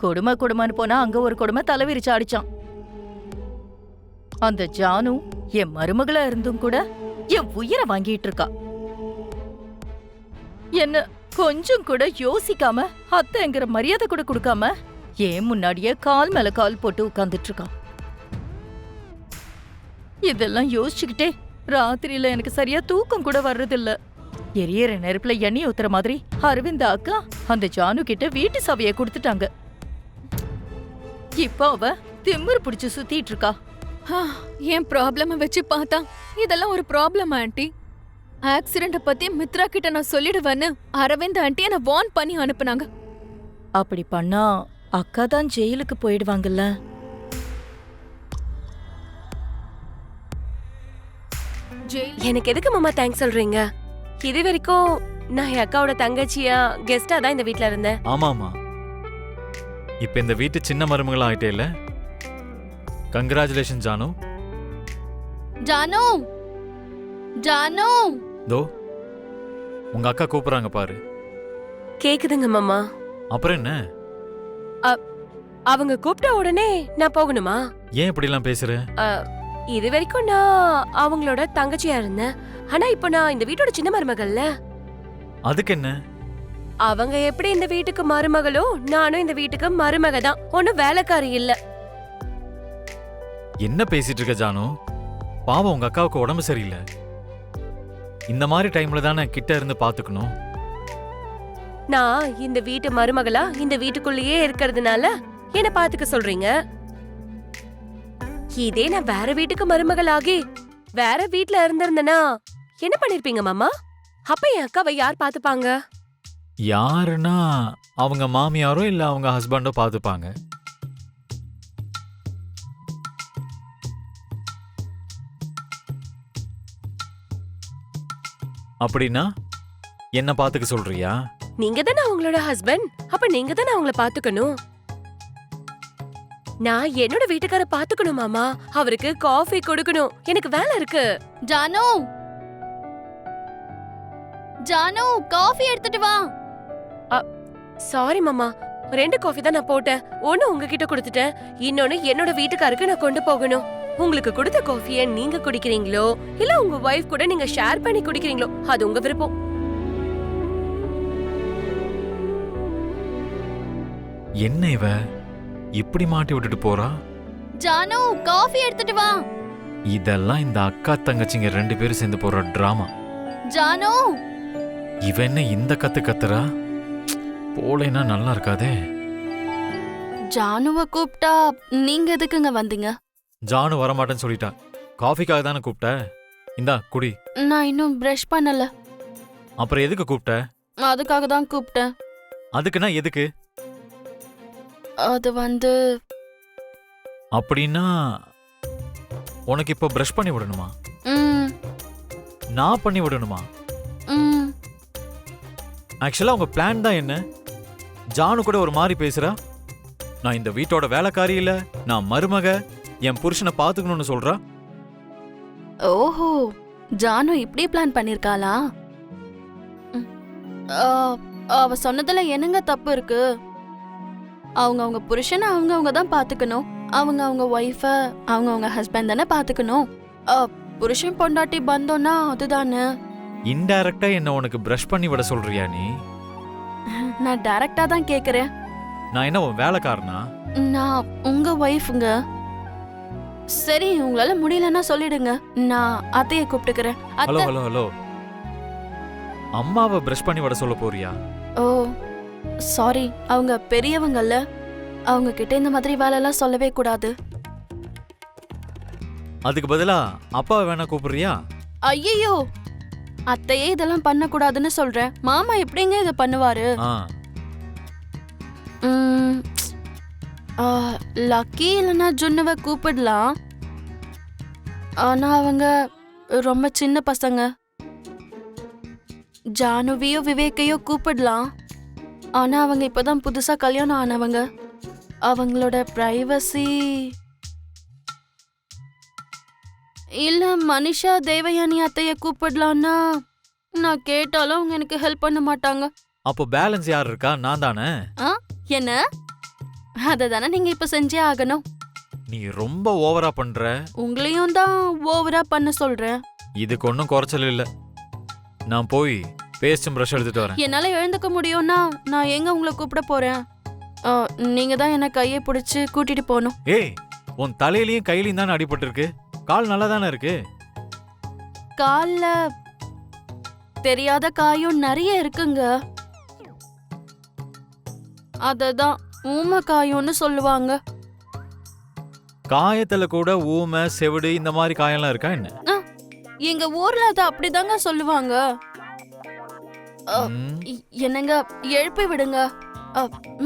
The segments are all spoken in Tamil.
கொடுமைன்னு போனா அங்க ஒரு கொடுமை தலைவிரிச்சு அடிச்சான். அந்த ஜானு என் மருமகளா இருந்தும் கூட என் உயிரை வாங்கிட்டு இருக்கா. என்ன கொஞ்சம் கூட யோசிக்காம அத்தைங்கிற மரியாதை கூட கொடுக்காம ஏன் முன்னாடியே கால் மேல கால் போட்டு உட்கார்ந்துட்டு இருக்கான். இதெல்லாம் யோசிச்சுக்கிட்டே ராத்திரியில எனக்கு சரியா தூக்கம் கூட வர்றதில்ல. எரியற நெருப்புல எண்ணெய் ஊத்துற மாதிரி அரவிந்த் அக்கா அந்த ஜானு கிட்ட வீட்டு சபையை கொடுத்துட்டாங்க. இப்ப அவ திமிரு பிடிச்சு சுத்திட்டு இருக்கா. என் ப்ராப்ளம வச்சு பார்த்தா இதெல்லாம் ஒரு ப்ராப்ளம் ஆண்டி. ஆக்சிடென்ட பத்தி மித்ரா கிட்ட நான் சொல்லிடுவேன்னு அரவிந்த் ஆண்டி என்ன வார்ன் பண்ணி அனுப்புனாங்க. அப்படி பண்ணா அக்கா தான் ஜெயிலுக்கு போயிடுவாங்கல்ல. எனக்கு எதுக்கு மாமா தேங்க்ஸ் சொல்றீங்க? இது வரைக்கும் நான் என் அக்காவோட தங்கச்சியா கெஸ்டா தான் இந்த வீட்ல இருந்தேன். ஆமாமா, இப்ப இந்த வீட்டு சின்ன மருமகளா ஆயிட்டே இல்ல. கங்க்ராச்சுலேஷன் ஜானு. ஜானு ஜானு தோ உங்க அக்கா கூப்பிடுறாங்க பாரு. கேக்குதுங்க மாமா. அப்புறம் என்ன, அவங்க கூப்பிட்ட உடனே நான் போகணுமா? ஏன் இப்படி எல்லாம் பேசுற? இது வரைக்கும் நான் அவங்களோட தங்கச்சியா இருந்தேன். ஆனா இப்ப நான் இந்த வீட்டோட சின்ன மருமகள்ல. அதுக்கு என்ன? அவங்க எப்படி இந்த வீட்டுக்கு மருமகளோ நானும் இந்த வீட்டுக்கு மருமக தான். ஒன்னும் வேலைக்காரி இல்ல. என்ன பேசிட்டு இருக்க ஜானு? பாவம் உங்க அக்காவுக்கு உடம்பு சரியில்லை. இந்த மாதிரி டைம்ல தானே கிட்ட இருந்து பாத்துக்கணும். நான் இந்த வீட்டு மருமகளா இந்த வீட்டுக்குள்ளேயே இருக்கிறதுனால என்ன பாத்துக்க சொல்றீங்க? இதே நான் வேற வீட்டுக்கு மருமகளாகி வேற வீட்ல இருந்திருந்தனா என்ன பண்ணிருப்பீங்க மாமா? அப்ப என் அக்காவை யார் பாத்துப்பாங்க? யாருன்னா அவங்க மாமியாரோ இல்ல அவங்க ஹஸ்பண்டோ பாத்துப்பாங்க. அப்படின்னா என்ன பாத்துக்க சொல்றியா? நீங்க தானே அவங்களோட ஹஸ்பண்ட். அப்ப நீங்க தானே அவங்கள பாத்துக்கணும். நான் என்னோட வீட்டுக்கார பாத்துக்கணும் மாமா. அவருக்கு காஃபி கொடுக்கணும். எனக்கு வேலை இருக்கு. ஜானு ஜானு காஃபி எடுத்துட்டு வா. சாரி மாமா, 2 காஃபி தான் நான் போட்டேன். ஒன்னு உங்ககிட்ட கொடுத்துட்டேன், இன்னொன்னு என்னோட வீட்டுக்காருக்கு நான் கொண்டு போகணும். உங்களுக்கு கொடுத்த காஃபியை நீங்க குடிக்கிறீங்களோ இல்ல உங்க வைஃப் கூட நீங்க ஷேர் பண்ணி குடிக்கிறீங்களோ அது உங்க விருப்பம். என்ன இவ இப்படி மாட்டி விட்டுட்டு போறா? ஜானு காஃபி எடுத்துட்டு வா. இதெல்லாம் இந்த அக்கா தங்கச்சிங்க 2 பேரும் சேர்ந்து போற டிராமா. ஜானு இவ என்ன இந்த கத்துறா? போலேனா நல்லா இருக்காதே. ஜானுவை கூப்பிட்டா நீங்க எதுக்குங்க வந்தீங்க? ஜானு வரமாட்டேன்னு சொல்லிட்டா. காஃபிக்காக தானே கூப்பிட்ட. இந்தா குடி. நான் இன்னும் பிரஷ் பண்ணல. அப்புறம் எதுக்கு கூப்பிட்ட? அதுக்காக தான் கூப்பிட்டேன். அதுக்குன்னா எதுக்கு? அது வந்து அப்படின்னா உனக்கு இப்ப பிரஷ் பண்ணி விடணுமா? நான் பண்ணி விடணுமா? ஆக்சுவலா உங்க பிளான் தான் என்ன? ஜானு கூட ஒரு மாதிரி பேசுறா. நான் இந்த வீட்டோட வேலைக்காரி இல்ல, நான் மருமக, என் புருஷனை பாத்துக்கணும்னு சொல்றா. ஓஹோ, ஜானு இப்படி பிளான் பண்ணிருக்காளா? அவ சொன்னதுல என்னங்க தப்பு இருக்கு? அவங்க புருஷனை அவங்க தான் பாத்துக்கணும். அவங்க ஒய்ஃப அவங்க ஹஸ்பண்ட் தானே பாத்துக்கணும். புருஷன் பொண்டாட்டி பந்தோம்னா அதுதானே. இன்டைரக்டா என்ன உனக்கு பிரஷ் பண்ணி விட சொல்றியா நீ? நான் டைரக்டா தான் கேக்குறேன். நான் என்ன உன் வேலைக்காரனா? நான் உங்க ஒய்ஃப்ங்க. சரி, உங்களால முடியலன்னா சொல்லிடுங்க, நான் அத்தைய கூப்பிட்டுக்கிறேன். ஹலோ ஹலோ ஹலோ, அம்மாவை பிரஷ் பண்ணி விட சொல்ல போறியா? ஓ சாரி, அவங்க பெரியவங்கல்ல, அவங்க கிட்ட இந்த மாதிரி வேலையெல்லாம் சொல்லவே கூடாது. அதுக்கு பதிலா அப்பாவை வேணா கூப்பிடுறியா? ஐயோ, அத்தையே இதெல்லாம் பண்ண கூடாதுன்னு சொல்றேன். மாமா எப்படிங்க இதை பண்ணுவாரு? லக்கி இல்லைன்னா ஜுன்னுவை கூப்பிடலாம். ஆனா அவங்க ரொம்ப சின்ன பசங்க. ஜானுவியோ விவேக்கையோ கூப்பிடலாம். ஆனா அவங்க இப்பதான் புதுசா கல்யாணம் ஆனவங்க. அவங்களோட பிரைவசி. இல்ல மனிஷா தேவயானி அத்தைய கூப்பிடலான்னா நான் கேட்டாலும் அவங்க எனக்கு ஹெல்ப் பண்ண மாட்டாங்க. அப்போ பேலன்ஸ் யார் இருக்கா? நான் தானே. என்ன அதை தானே நீங்க இப்ப செஞ்சே ஆகணும். நீ ரொம்ப ஓவரா பண்ற. உங்களையும் தான் ஓவரா பண்ண சொல்றேன். இதுக்கு ஒன்றும் குறைச்சல் இல்ல. நான் போய் பேஸ்டும் ப்ரஷ் எடுத்துட்டு வரேன். என்னால எழுந்துக்க முடியும்னா நான் எங்க உங்களை கூப்பிட போறேன்? நீங்க தான் என்ன கையை பிடிச்சு கூட்டிட்டு போகணும். ஏய், உன் தலையிலயும் கையிலயும் தானே அடிபட்டிருக்கு. கால் நல்லா தானே இருக்கு. கால்ல தெரியாத காயும் நிறைய இருக்குங்க. அததான் ஊமை காயும்னு சொல்லுவாங்க. காயத்துல கூட ஊமை, செவிடு இந்த மாதிரி காயெல்லாம் இருக்கா என்ன? எங்க ஊர்ல அத அப்படிதாங்க சொல்லுவாங்க. ம், என்னங்க எழுப்பி விடுங்க.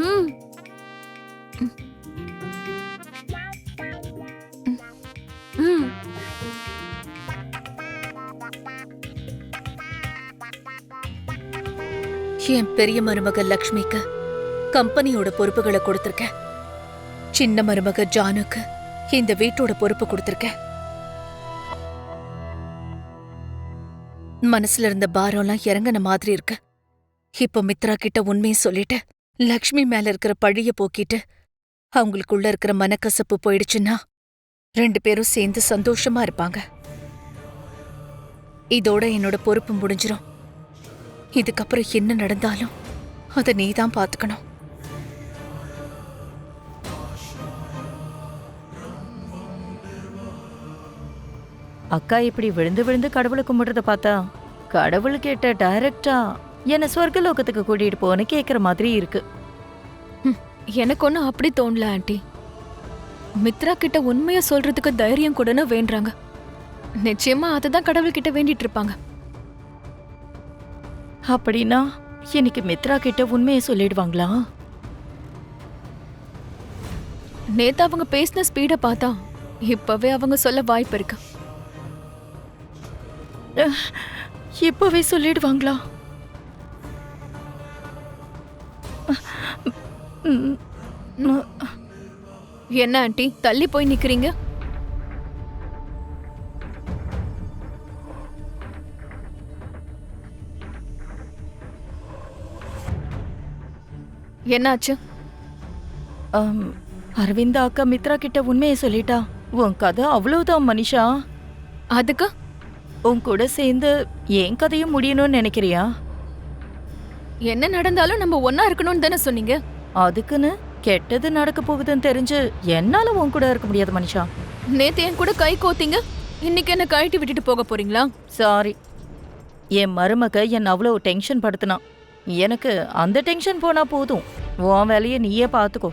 ம். ம். என் பெரிய மருமக லக்ஷ்மிக்கு கம்பெனியோட பொறுப்புகளை கொடுத்திருக்கேன். சின்ன மருமக ஜானுக்கு இந்த வீட்டோட பொறுப்பு கொடுத்திருக்கேன். மனசுல இருந்த பாரம்லாம் இறங்கின மாதிரி இருக்கு. இப்ப மித்ரா கிட்ட உண்மையை சொல்லிட்டு லக்ஷ்மி மேல இருக்கிற பழிய போக்கிட்டு அவங்களுக்குள்ள இருக்கிற மனக்கசப்பு போயிடுச்சுன்னா 2 பேரும் சேர்ந்து சந்தோஷமா இருப்பாங்க. இதோட என்னோட பொறுப்பு முடிஞ்சிரும். இதுக்கப்புறம் என்ன நடந்தாலும் அதை நீதான் பாத்துக்கணும். அக்கா இப்படி விழுந்து விழுந்து கடவுளை கும்பிடுறத பார்த்தா கடவுள் கேட்ட டைரக்டா என்ன சொர்க்கலோகத்துக்கு கூட்டிட்டு போன்னு கேக்குற மாதிரி இருக்கு. எனக்கு ஒன்றும் அப்படி தோணல ஆண்டி. மித்ரா கிட்ட உண்மையை சொல்றதுக்கு தைரியம் கூடன்னு வேண்டுறாங்க. நிச்சயமா அதை தான் கடவுள்கிட்ட வேண்டிட்டு இருப்பாங்க. அப்படின்னா இன்னைக்கு மித்ரா கிட்ட உண்மையை சொல்லிடுவாங்களா? நேத்து அவங்க பேசின ஸ்பீட பார்த்தா இப்பவே அவங்க சொல்ல வாய்ப்பு இருக்கு. இப்பவே சொல்லிடுவாங்களா? என்ன ஆண்டி தள்ளி போய் நிக்கிறீங்க? என்னாச்சு? அரவிந்தா அக்கா மித்ரா கிட்ட உண்மையை சொல்லிட்டா. உன் கதை அவ்வளவுதான் மனிஷா. அதுக்கு உன் கூட சேர்ந்து என் கதையும் முடியணும்னு நினைக்கிறியா? என்ன நடந்தாலும் நம்ம ஒன்னா இருக்கணும்னு தானே சொன்னீங்க. அதுக்குன்னு கெட்டது நடக்க போகுதுன்னு தெரிஞ்சு என்னால உன் கூட இருக்க முடியாது மனிஷா. நேத்து என் கூட கை கோத்தீங்க, இன்னைக்கு என்ன கழட்டி விட்டுட்டு போக போறீங்களா? சாரி, என் மருமக என்ன அவ்வளோ டென்ஷன் படுத்தினான். எனக்கு அந்த டென்ஷன் போனா போதும். உன் வேலையை நீயே பார்த்துக்கோ.